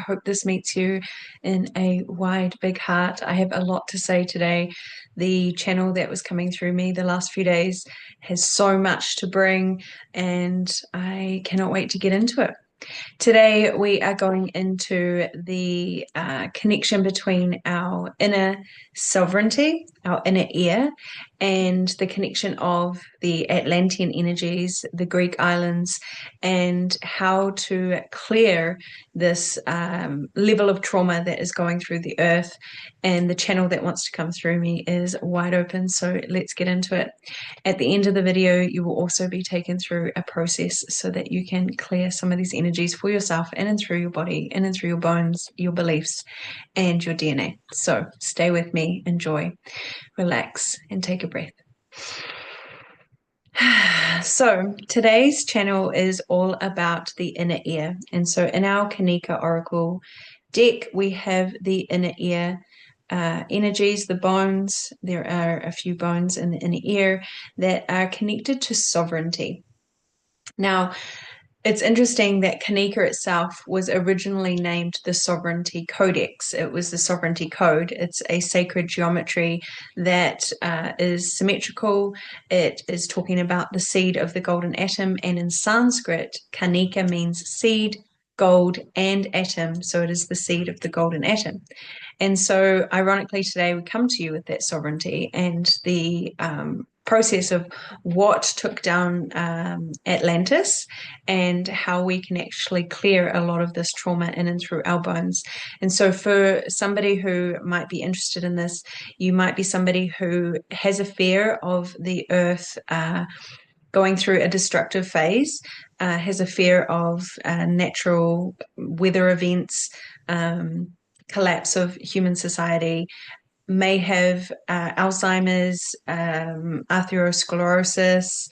hope this meets you in a wide, big heart. I have a lot to say today. The channel that was coming through me the last few days has so much to bring, and I cannot wait to get into it. Today, we are going into the connection between our inner sovereignty, our inner ear, and the connection of the Atlantean energies, the Greek islands, and how to clear this level of trauma that is going through the earth. And the channel that wants to come through me is wide open, so let's get into it. At the end of the video, you will also be taken through a process so that you can clear some of these energies for yourself in and through your body, in and through your bones, your beliefs, and your DNA. So stay with me, enjoy, relax, and take a breath. So today's channel is all about the inner ear. And so in our Kanika Oracle deck, we have the inner ear energies, the bones. There are a few bones in the inner ear that are connected to sovereignty. Now, it's interesting that Kanika itself was originally named the Sovereignty Codex. It was the Sovereignty Code. It's a sacred geometry that is symmetrical. It is talking about the seed of the golden atom, and in Sanskrit, Kanika means seed, gold, and atom. So it is the seed of the golden atom. And so, ironically, today we come to you with that sovereignty and the process of what took down Atlantis and how we can actually clear a lot of this trauma in and through our bones. And so, for somebody who might be interested in this, you might be somebody who has a fear of the earth going through a destructive phase, has a fear of natural weather events, collapse of human society, may have Alzheimer's, atherosclerosis,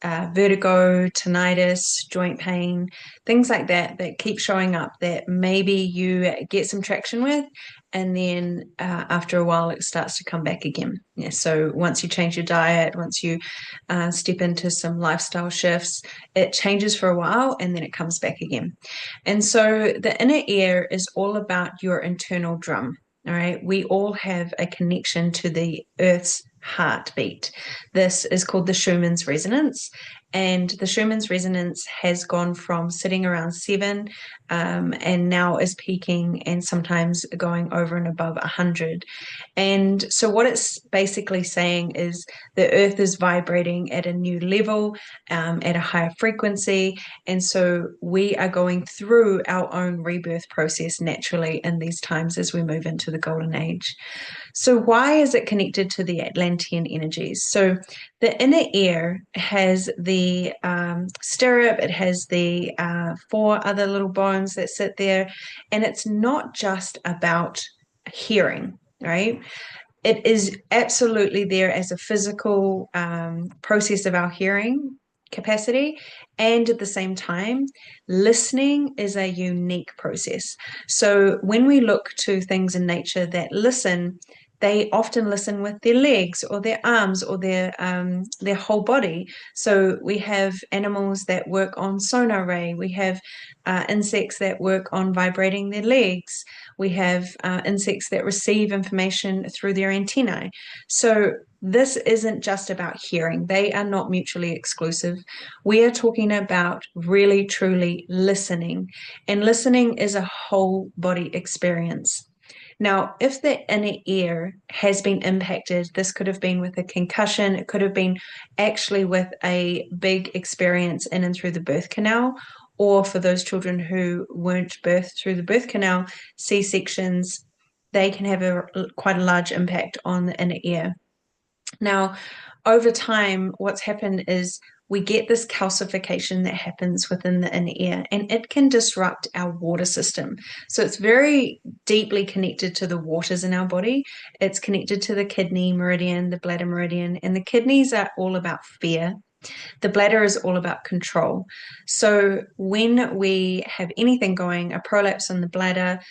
vertigo, tinnitus, joint pain, things like that that keep showing up that maybe you get some traction with, and then after a while it starts to come back again. Yeah, so once you change your diet, once you step into some lifestyle shifts, it changes for a while and then it comes back again. And so the inner ear is all about your internal drum. All right, we all have a connection to the earth's heartbeat. This is called the Schumann's resonance. And the Schumann's resonance has gone from sitting around 7 and now is peaking and sometimes going over and above 100. And so what it's basically saying is the earth is vibrating at a new level, at a higher frequency. And so we are going through our own rebirth process naturally in these times as we move into the golden age. So why is it connected to the Atlantean energies? So the inner ear has the stirrup, it has the 4 other little bones that sit there, and it's not just about hearing, right? It is absolutely there as a physical process of our hearing capacity, and at the same time, listening is a unique process. So when we look to things in nature that listen, they often listen with their legs or their arms or their whole body. So we have animals that work on sonar ray. We have insects that work on vibrating their legs. We have insects that receive information through their antennae. So this isn't just about hearing. They are not mutually exclusive. We are talking about really, truly listening. And listening is a whole body experience. Now, if the inner ear has been impacted, this could have been with a concussion, it could have been actually with a big experience in and through the birth canal, or for those children who weren't birthed through the birth canal, C-sections, they can have quite a large impact on the inner ear. Now, over time, what's happened is we get this calcification that happens within the inner ear, and it can disrupt our water system. So it's very deeply connected to the waters in our body. It's connected to the kidney meridian, the bladder meridian, and the kidneys are all about fear. The bladder is all about control. So when we have anything going, a prolapse in the bladder,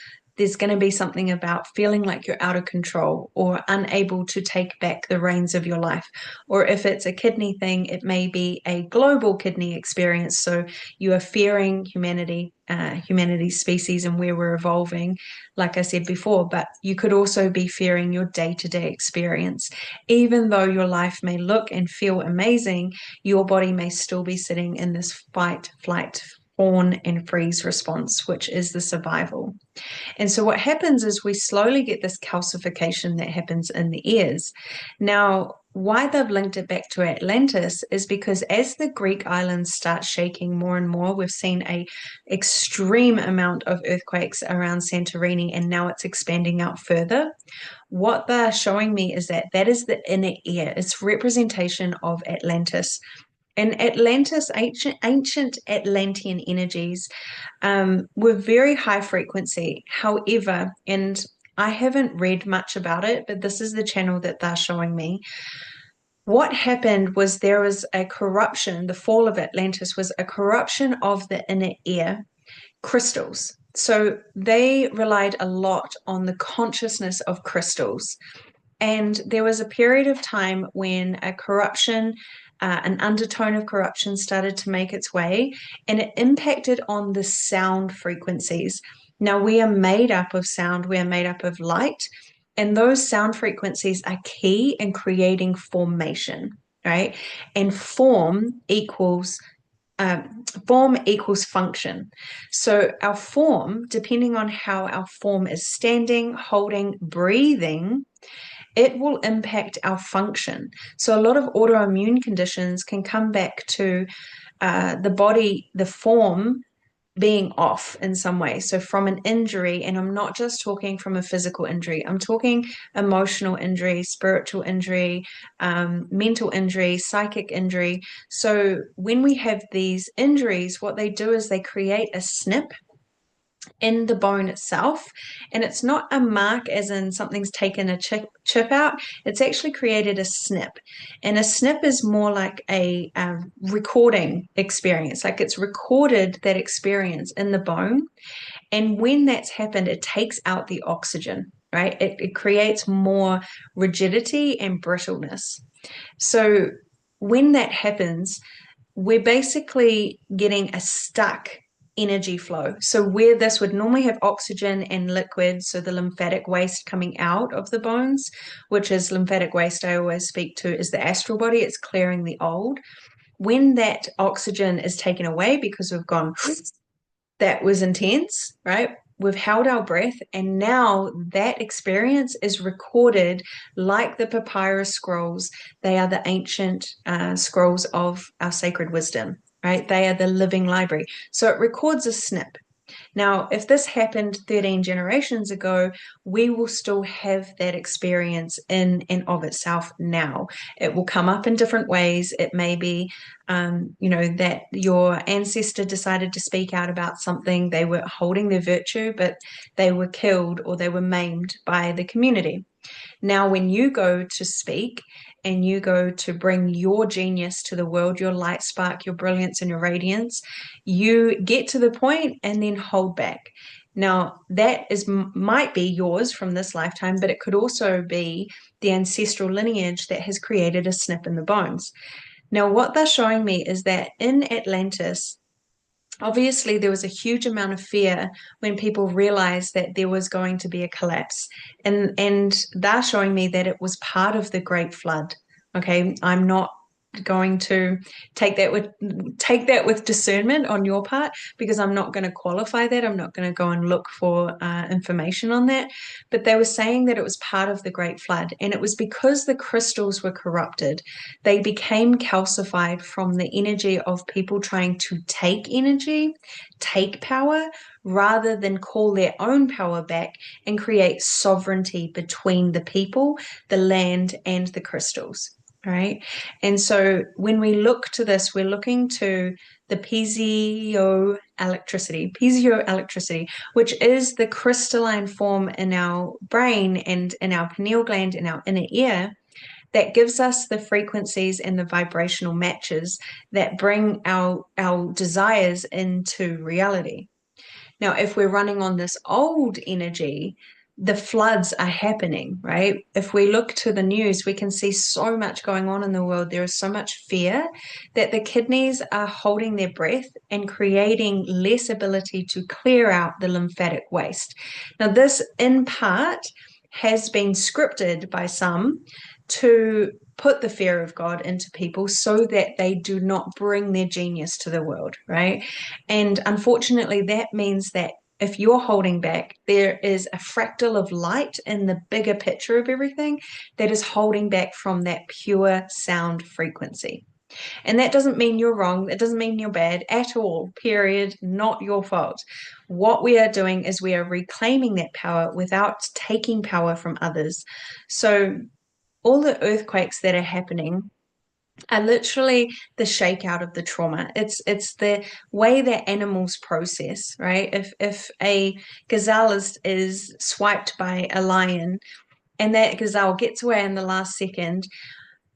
there's going to be something about feeling like you're out of control or unable to take back the reins of your life. Or if it's a kidney thing, it may be a global kidney experience. So you are fearing humanity's species and where we're evolving, like I said before, but you could also be fearing your day-to-day experience. Even though your life may look and feel amazing, your body may still be sitting in this fight, flight, fawn and freeze response, which is the survival. And so what happens is we slowly get this calcification that happens in the ears. Now, why they've linked it back to Atlantis is because as the Greek islands start shaking more and more, we've seen a extreme amount of earthquakes around Santorini, and now it's expanding out further. What they're showing me is that that is the inner ear. It's representation of Atlantis. And Atlantis, ancient Atlantean energies were very high frequency. However, and I haven't read much about it, but this is the channel that they're showing me. What happened was there was a corruption. The fall of Atlantis was a corruption of the inner ear crystals. So they relied a lot on the consciousness of crystals. And there was a period of time when a corruption, an undertone of corruption started to make its way, and it impacted on the sound frequencies. Now, we are made up of sound, we are made up of light, and those sound frequencies are key in creating formation, right? And form equals function. So our form, depending on how our form is standing, holding, breathing, it will impact our function. So a lot of autoimmune conditions can come back to the body, the form being off in some way. So from an injury, and I'm not just talking from a physical injury, I'm talking emotional injury, spiritual injury, mental injury, psychic injury. So when we have these injuries, what they do is they create a snip in the bone itself. And it's not a mark as in something's taken a chip out. It's actually created a snip. And a snip is more like a recording experience. Like it's recorded that experience in the bone. And when that's happened, it takes out the oxygen, right? It creates more rigidity and brittleness. So when that happens, we're basically getting a stuck energy flow. So where this would normally have oxygen and liquid, so the lymphatic waste coming out of the bones, which is lymphatic waste I always speak to is the astral body, it's clearing the old. When that oxygen is taken away because we've gone, that was intense, right? We've held our breath, and now that experience is recorded like the papyrus scrolls. They are the ancient scrolls of our sacred wisdom, right? They are the living library. So it records a snip. Now, if this happened 13 generations ago, we will still have that experience in and of itself now. It will come up in different ways. It may be, that your ancestor decided to speak out about something. They were holding their virtue, but they were killed or they were maimed by the community. Now, when you go to speak and you go to bring your genius to the world, your light spark, your brilliance, and your radiance, you get to the point and then hold back. Now, that might be yours from this lifetime, but it could also be the ancestral lineage that has created a snip in the bones. Now, what they're showing me is that in Atlantis, obviously, there was a huge amount of fear when people realized that there was going to be a collapse. And they're showing me that it was part of the Great Flood. Okay, I'm not going to take that with discernment on your part, because I'm not going to qualify that. I'm not going to go and look for information on that. But they were saying that it was part of the Great Flood, and it was because the crystals were corrupted. They became calcified from the energy of people trying to take energy, take power, rather than call their own power back and create sovereignty between the people, the land, and the crystals. Right. And so when we look to this, we're looking to the piezoelectricity, which is the crystalline form in our brain and in our pineal gland, in our inner ear, that gives us the frequencies and the vibrational matches that bring our desires into reality. Now, if we're running on this old energy, the floods are happening, right? If we look to the news, we can see so much going on in the world. There is so much fear that the kidneys are holding their breath and creating less ability to clear out the lymphatic waste. Now, this in part has been scripted by some to put the fear of God into people so that they do not bring their genius to the world, right? And unfortunately, that means that if you're holding back, there is a fractal of light in the bigger picture of everything that is holding back from that pure sound frequency. And that doesn't mean you're wrong. It doesn't mean you're bad at all, period. Not your fault. What we are doing is we are reclaiming that power without taking power from others. So all the earthquakes that are happening are literally the shakeout of the trauma. It's the way that animals process, right? If a gazelle is swiped by a lion and that gazelle gets away in the last second,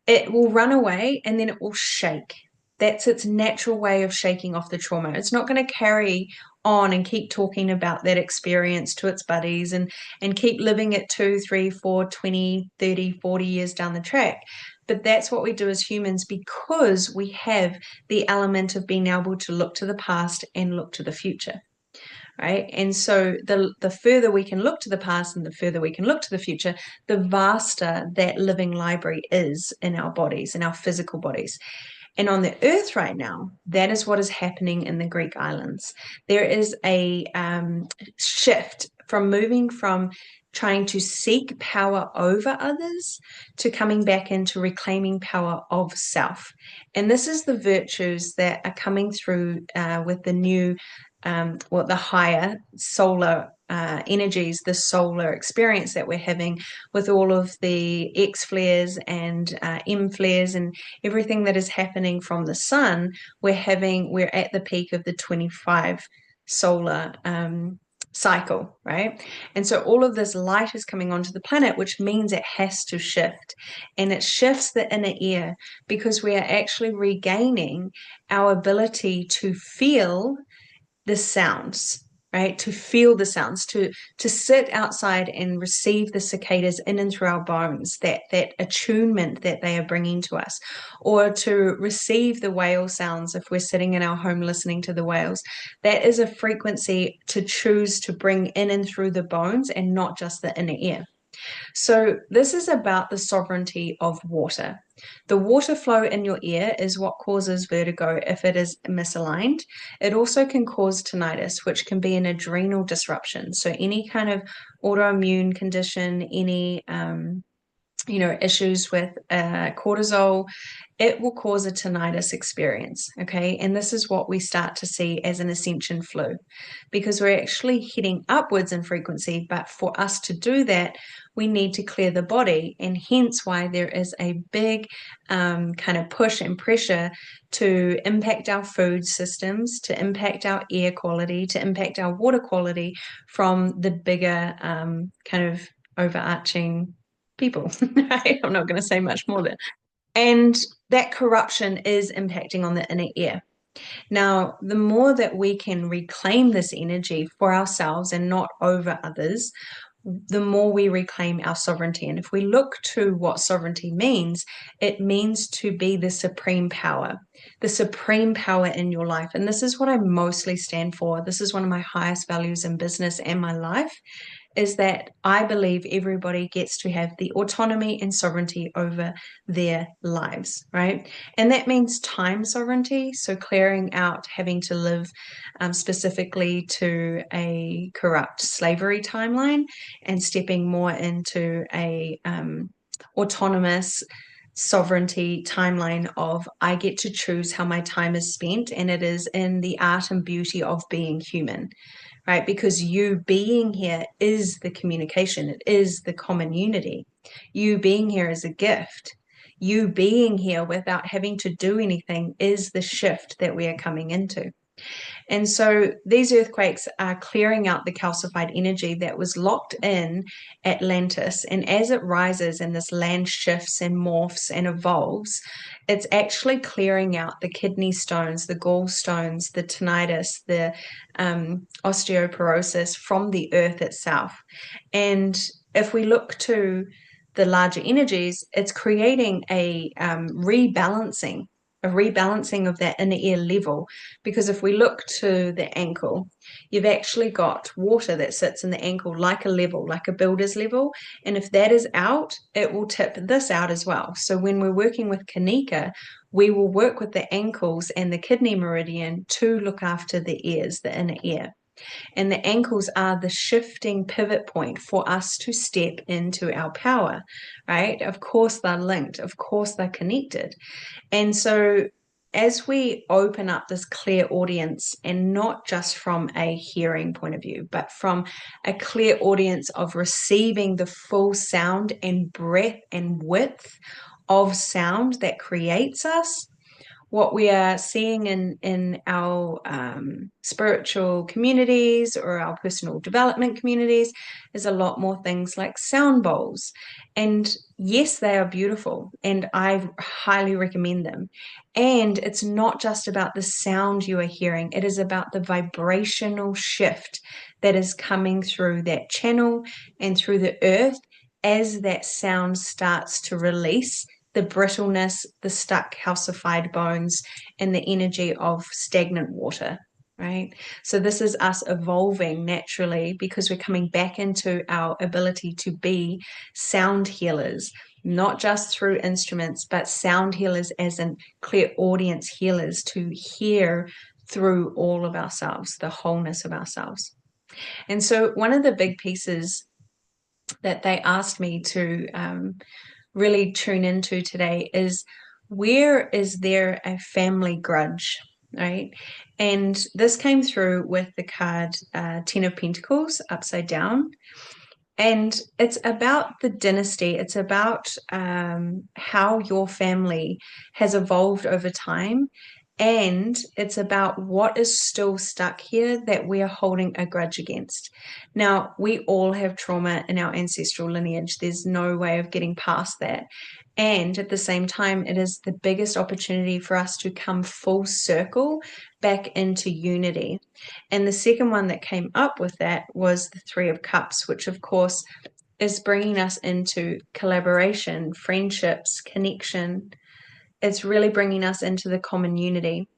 it will run away and then it will shake. That's its natural way of shaking off the trauma. It's not going to carry on and keep talking about that experience to its buddies and keep living it 2, 3, 4, 20, 30, 40 years down the track. But that's what we do as humans because we have the element of being able to look to the past and look to the future. Right. And so the further we can look to the past and the further we can look to the future, the vaster that living library is in our bodies, in our physical bodies. And on the earth right now, that is what is happening in the Greek islands. There is a shift from moving from trying to seek power over others to coming back into reclaiming power of self. And this is the virtues that are coming through with the new the higher solar energies, the solar experience that we're having with all of the X flares and M flares and everything that is happening from the sun. We're at the peak of the 25 solar cycle, right? And so all of this light is coming onto the planet, which means it has to shift. And it shifts the inner ear because we are actually regaining our ability to feel the sounds, right? To feel the sounds, to sit outside and receive the cicadas in and through our bones, that attunement that they are bringing to us, or to receive the whale sounds if we're sitting in our home listening to the whales. That is a frequency to choose to bring in and through the bones and not just the inner ear. So this is about the sovereignty of water. The water flow in your ear is what causes vertigo if it is misaligned. It also can cause tinnitus, which can be an adrenal disruption. So any kind of autoimmune condition, any issues with cortisol, it will cause a tinnitus experience, okay? And this is what we start to see as an ascension flu because we're actually heading upwards in frequency, but for us to do that, we need to clear the body, and hence why there is a big kind of push and pressure to impact our food systems, to impact our air quality, to impact our water quality from the bigger kind of overarching people. Right? I'm not going to say much more there. And that corruption is impacting on the inner ear. Now, the more that we can reclaim this energy for ourselves and not over others, the more we reclaim our sovereignty. And if we look to what sovereignty means, it means to be the supreme power in your life. And this is what I mostly stand for. This is one of my highest values in business and my life, is that I believe everybody gets to have the autonomy and sovereignty over their lives, right? And that means time sovereignty, so clearing out having to live specifically to a corrupt slavery timeline and stepping more into a autonomous sovereignty timeline of I get to choose how my time is spent, and it is in the art and beauty of being human, right? Because you being here is the communication, it is the common unity. You being here is a gift. You being here without having to do anything is the shift that we are coming into. And so these earthquakes are clearing out the calcified energy that was locked in Atlantis. And as it rises and this land shifts and morphs and evolves, it's actually clearing out the kidney stones, the gallstones, the tinnitus, the osteoporosis from the earth itself. And if we look to the larger energies, it's creating a rebalancing of that inner ear level. Because if we look to the ankle, you've actually got water that sits in the ankle like a level, like a builder's level. And if that is out, it will tip this out as well. So when we're working with Kanika, we will work with the ankles and the kidney meridian to look after the ears, the inner ear. And the ankles are the shifting pivot point for us to step into our power, right? Of course, they're linked. Of course, they're connected. And so as we open up this clear audience, and not just from a hearing point of view, but from a clear audience of receiving the full sound and breadth and width of sound that creates us, what we are seeing in our spiritual communities or our personal development communities is a lot more things like sound bowls. And yes, they are beautiful, and I highly recommend them. And it's not just about the sound you are hearing, it is about the vibrational shift that is coming through that channel and through the earth as that sound starts to release the brittleness, the stuck calcified bones, and the energy of stagnant water, right? So this is us evolving naturally because we're coming back into our ability to be sound healers, not just through instruments, but sound healers as in clear audience healers to hear through all of ourselves, the wholeness of ourselves. And so one of the big pieces that they asked me to really tune into today is, where is there a family grudge, right? And this came through with the card Ten of Pentacles upside down. And it's about the dynasty. It's about how your family has evolved over time. And it's about what is still stuck here that we are holding a grudge against. Now, we all have trauma in our ancestral lineage. There's no way of getting past that. And at the same time, it is the biggest opportunity for us to come full circle back into unity. And the second one that came up with that was the Three of Cups, which of course is bringing us into collaboration, friendships, connection. It's really bringing us into the common unity.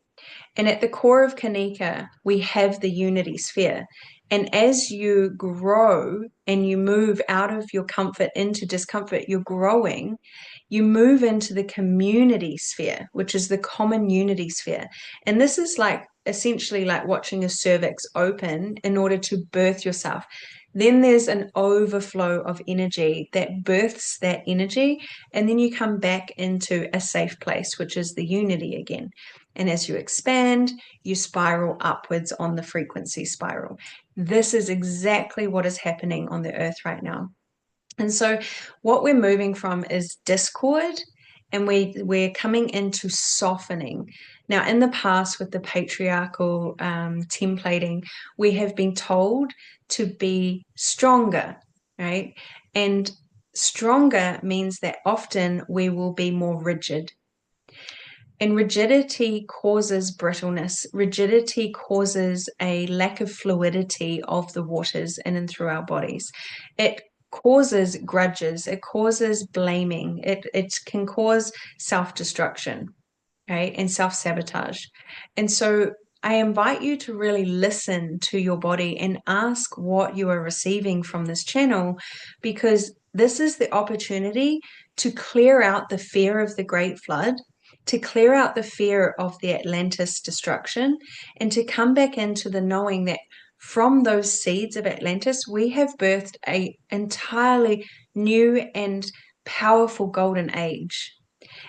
And at the core of Kanika, we have the unity sphere. And as you grow and you move out of your comfort into discomfort, you're growing, you move into the community sphere, which is the common unity sphere. And this is like essentially like watching a cervix open in order to birth yourself. Then there's an overflow of energy that births that energy. And then you come back into a safe place, which is the unity again. And as you expand, you spiral upwards on the frequency spiral. This is exactly what is happening on the earth right now. And so what we're moving from is discord, and we're coming into softening. Now, in the past, with the patriarchal templating, we have been told to be stronger, right? And stronger means that often we will be more rigid. And rigidity causes brittleness. Rigidity causes a lack of fluidity of the waters in and through our bodies. It causes grudges. It causes blaming. It can cause self-destruction, right? And self-sabotage. And so I invite you to really listen to your body and ask what you are receiving from this channel, because this is the opportunity to clear out the fear of the Great Flood, to clear out the fear of the Atlantis destruction, and to come back into the knowing that from those seeds of Atlantis, we have birthed an entirely new and powerful golden age.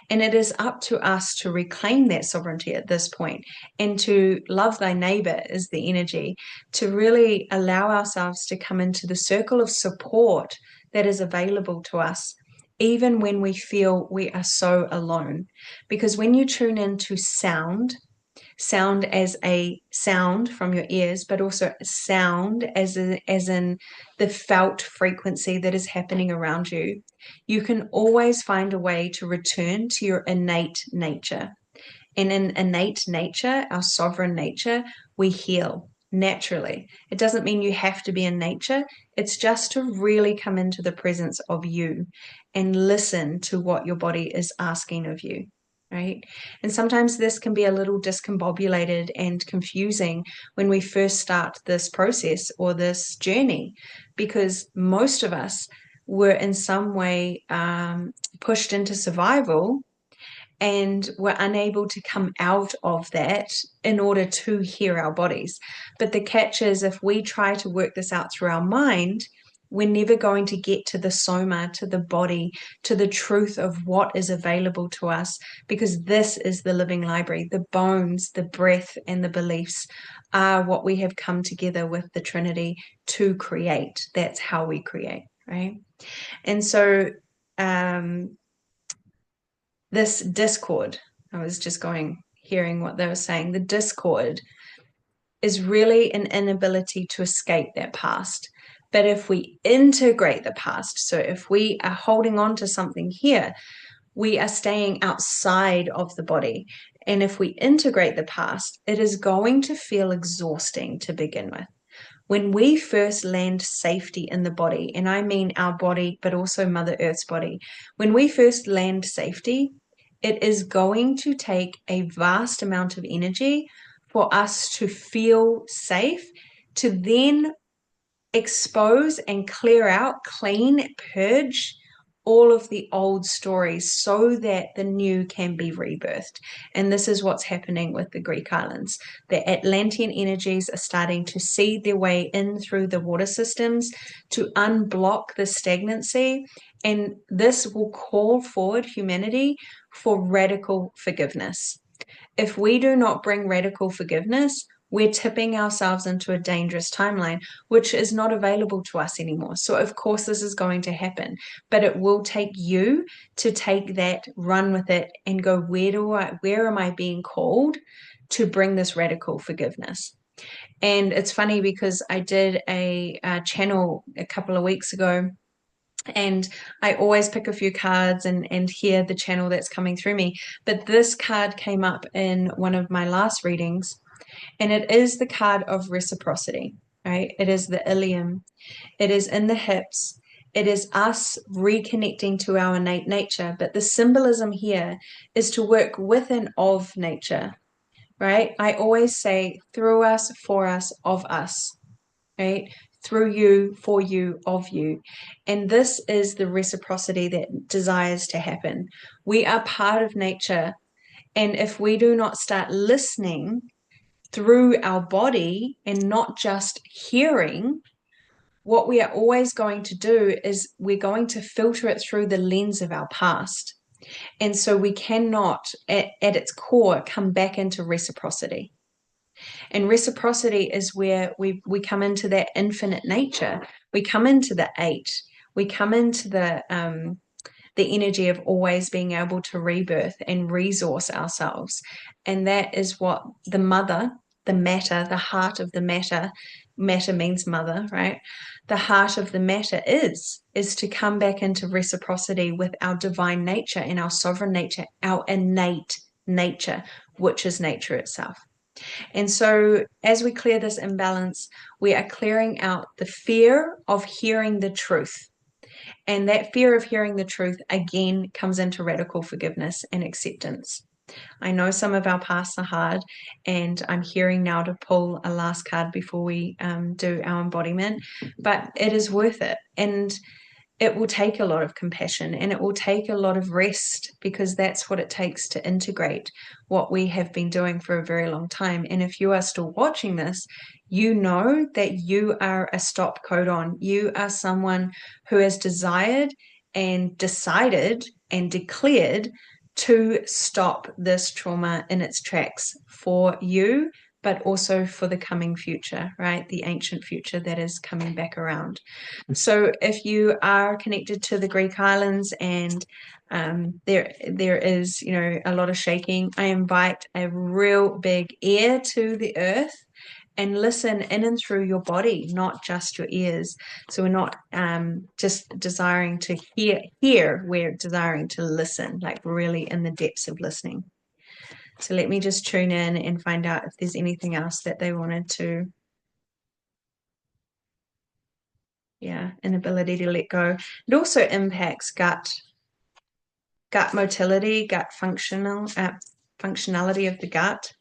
And it is up to us to reclaim that sovereignty at this point, and to love thy neighbor is the energy, to really allow ourselves to come into the circle of support that is available to us, even when we feel we are so alone. Because when you tune into sound, sound as a sound from your ears, but also sound as in the felt frequency that is happening around you, you can always find a way to return to your innate nature. And in innate nature, our sovereign nature, we heal naturally. It doesn't mean you have to be in nature. It's just to really come into the presence of you and listen to what your body is asking of you, right? And sometimes this can be a little discombobulated and confusing when we first start this process or this journey, because most of us were in some way pushed into survival and we're unable to come out of that in order to hear our bodies. But the catch is, if we try to work this out through our mind, we're never going to get to the soma, to the body, to the truth of what is available to us, because this is the living library. The bones, the breath, and the beliefs are what we have come together with the Trinity to create. That's how we create, right? And so this discord, I was just hearing what they were saying, the discord is really an inability to escape that past. But if we integrate the past, so if we are holding on to something here, we are staying outside of the body. And if we integrate the past, it is going to feel exhausting to begin with. When we first land safety in the body, and I mean our body, but also Mother Earth's body, when we first land safety, it is going to take a vast amount of energy for us to feel safe, to then expose and clear out, clean, purge all of the old stories so that the new can be rebirthed. And this is what's happening with the Greek islands. The Atlantean energies are starting to seed their way in through the water systems to unblock the stagnancy. And this will call forward humanity for radical forgiveness. If we do not bring radical forgiveness, we're tipping ourselves into a dangerous timeline, which is not available to us anymore. So of course this is going to happen, but it will take you to take that, run with it, and go, where am I being called to bring this radical forgiveness? And it's funny because I did a channel a couple of weeks ago, and I always pick a few cards and hear the channel that's coming through me. But this card came up in one of my last readings, and it is the card of reciprocity, right? It is the ilium. It is in the hips. It is us reconnecting to our innate nature. But the symbolism here is to work with and of nature, right? I always say through us, for us, of us, right? Through you, for you, of you. And this is the reciprocity that desires to happen. We are part of nature. And if we do not start listening through our body and not just hearing, what we are always going to do is we're going to filter it through the lens of our past. And so we cannot, at its core, come back into reciprocity. And reciprocity is where we come into that infinite nature. We come into the eight. We come into the energy of always being able to rebirth and resource ourselves. And that is what the mother, the matter, the heart of the matter means mother, right? The heart of the matter is to come back into reciprocity with our divine nature and our sovereign nature, our innate nature, which is nature itself. And so as we clear this imbalance, we are clearing out the fear of hearing the truth. And that fear of hearing the truth, again, comes into radical forgiveness and acceptance. I know some of our paths are hard, and I'm hearing now to pull a last card before we do our embodiment, but it is worth it. And it will take a lot of compassion, and it will take a lot of rest, because that's what it takes to integrate what we have been doing for a very long time. And if you are still watching this, you know that you are a stop codon. You are someone who has desired and decided and declared to stop this trauma in its tracks for you, but also for the coming future, right? The ancient future that is coming back around. So if you are connected to the Greek islands and there is, a lot of shaking, I invite a real big ear to the earth and listen in and through your body, not just your ears. So we're not just desiring to hear, we're desiring to listen, like really in the depths of listening. So let me just tune in and find out if there's anything else that they wanted to. Yeah, inability to let go. It also impacts gut motility, functionality of the gut.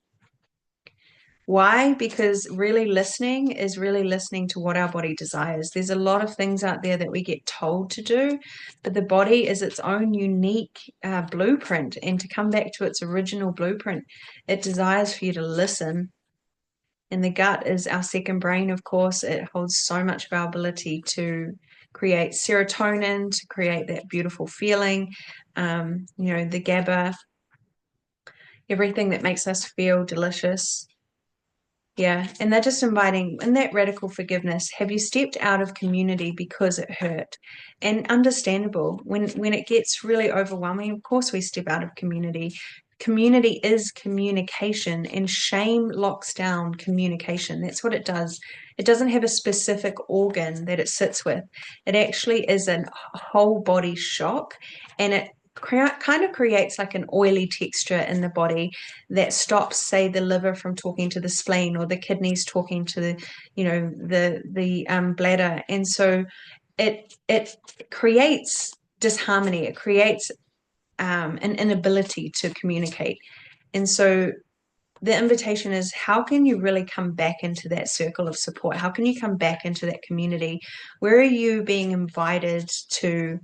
Why? Because really listening is really listening to what our body desires. There's a lot of things out there that we get told to do, but the body is its own unique blueprint. And to come back to its original blueprint, it desires for you to listen. And the gut is our second brain, of course. It holds so much of our ability to create serotonin, to create that beautiful feeling, the GABA, everything that makes us feel delicious. Yeah, and they're just inviting in that radical forgiveness. Have you stepped out of community because it hurt? And understandable. When it gets really overwhelming, of course we step out of community. Community is communication, and shame locks down communication. That's what it does. It doesn't have a specific organ that it sits with. It actually is a whole body shock, and it kind of creates like an oily texture in the body that stops, say, the liver from talking to the spleen or the kidneys talking to the bladder. And so it creates disharmony. It creates an inability to communicate. And so the invitation is, how can you really come back into that circle of support? How can you come back into that community? Where are you being invited to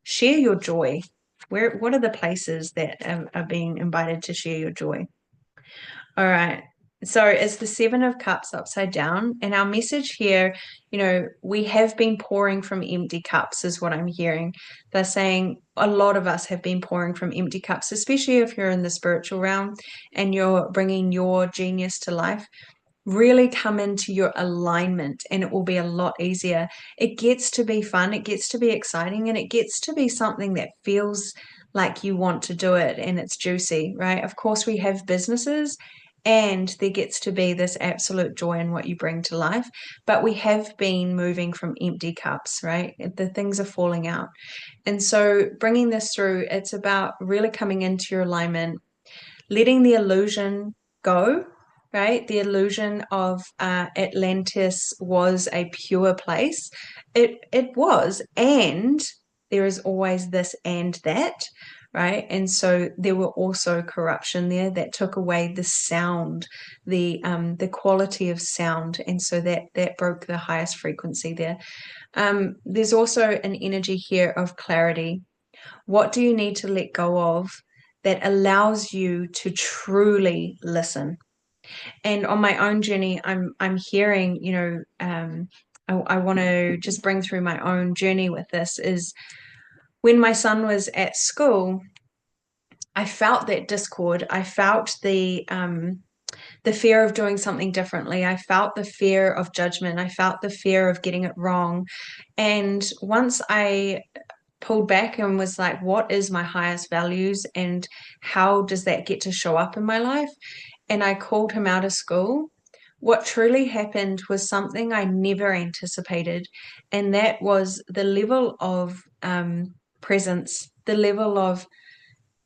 share your joy? What are the places that are being invited to share your joy? All right. So it's the Seven of Cups upside down. And our message here, we have been pouring from empty cups, is what I'm hearing. They're saying a lot of us have been pouring from empty cups, especially if you're in the spiritual realm and you're bringing your genius to life. Really come into your alignment and it will be a lot easier. It gets to be fun, it gets to be exciting, and it gets to be something that feels like you want to do it and it's juicy, right? Of course, we have businesses and there gets to be this absolute joy in what you bring to life, but we have been moving from empty cups, right? The things are falling out. And so bringing this through, it's about really coming into your alignment, letting the illusion go, right? The illusion of Atlantis was a pure place. It was, and there is always this and that, right? And so there were also corruption there that took away the sound, the quality of sound, and so that broke the highest frequency there. There's also an energy here of clarity. What do you need to let go of that allows you to truly listen? And on my own journey, I'm hearing, I want to just bring through my own journey with this is when my son was at school, I felt that discord. I felt the fear of doing something differently. I felt the fear of judgment. I felt the fear of getting it wrong. And once I pulled back and was like, what is my highest values and how does that get to show up in my life? And I called him out of school. What truly happened was something I never anticipated, and that was the level of presence, the level of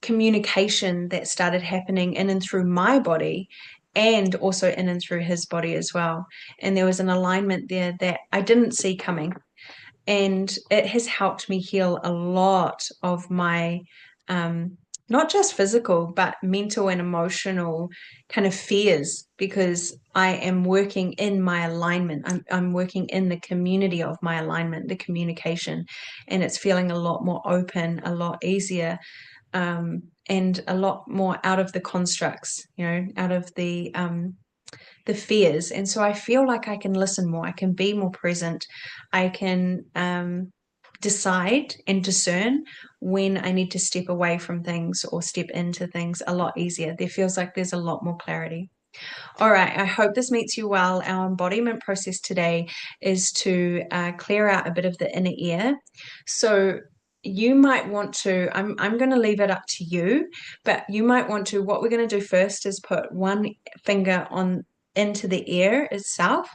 communication that started happening in and through my body and also in and through his body as well. And there was an alignment there that I didn't see coming. And it has helped me heal a lot of my not just physical, but mental and emotional kind of fears because I am working in my alignment. I'm working in the community of my alignment, the communication, and it's feeling a lot more open, a lot easier, and a lot more out of the constructs, out of the fears. And so I feel like I can listen more, I can be more present, I can decide and discern when I need to step away from things or step into things a lot easier. There feels like there's a lot more clarity. All right, I hope this meets you well. Our embodiment process today is to clear out a bit of the inner ear. So you might want to, I'm going to leave it up to you, but you might want to, what we're going to do first is put one finger on into the ear itself,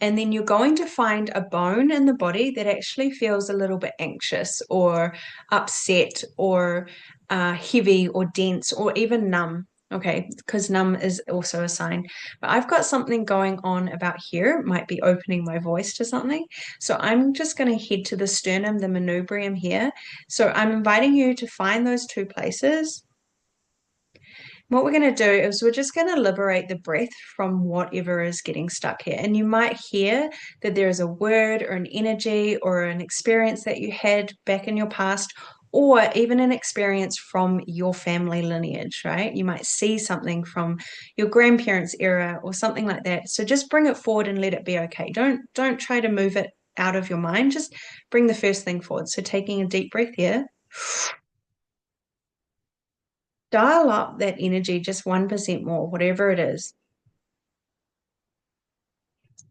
and then you're going to find a bone in the body that actually feels a little bit anxious or upset or heavy or dense or even numb. Okay, because numb is also a sign. But I've got something going on about here. It might be opening my voice to something. So I'm just going to head to the sternum, the manubrium here. So I'm inviting you to find those two places. What we're going to do is we're just going to liberate the breath from whatever is getting stuck here. And you might hear that there is a word or an energy or an experience that you had back in your past, or even an experience from your family lineage, right? You might see something from your grandparents' era or something like that. So just bring it forward and let it be okay. Don't try to move it out of your mind. Just bring the first thing forward. So taking a deep breath here. Dial up that energy just 1% more, whatever it is,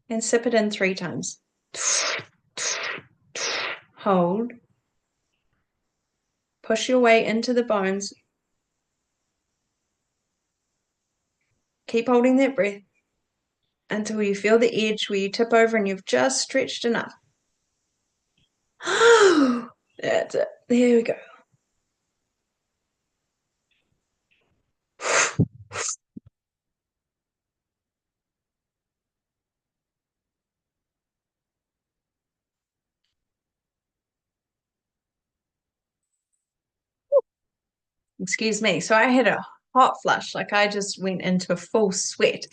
and sip it in 3 times. Hold. Push your way into the bones. Keep holding that breath until you feel the edge where you tip over and you've just stretched enough. That's it. There we go. Excuse me. So I had a hot flush, like I just went into a full sweat.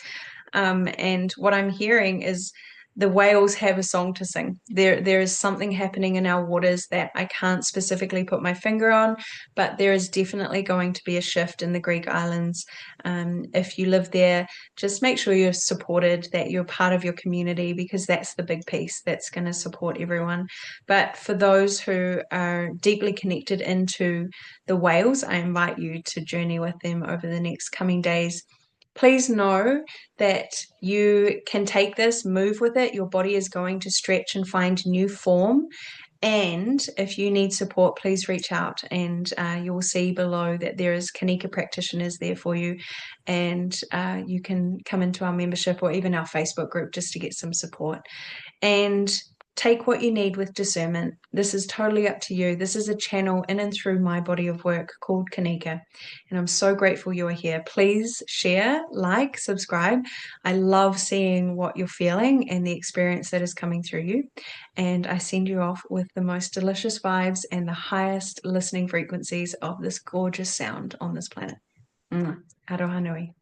And what I'm hearing is the whales have a song to sing. There is something happening in our waters that I can't specifically put my finger on, but there is definitely going to be a shift in the Greek islands. If you live there, just make sure you're supported, that you're part of your community, because that's the big piece that's going to support everyone. But for those who are deeply connected into the whales, I invite you to journey with them over the next coming days. Please know that you can take this, move with it. Your body is going to stretch and find new form. And if you need support, please reach out, and you will see below that there is Kanika Practitioners there for you. And you can come into our membership or even our Facebook group just to get some support. And take what you need with discernment. This is totally up to you. This is a channel in and through my body of work called Kanika. And I'm so grateful you are here. Please share, like, subscribe. I love seeing what you're feeling and the experience that is coming through you. And I send you off with the most delicious vibes and the highest listening frequencies of this gorgeous sound on this planet. Aroha nui.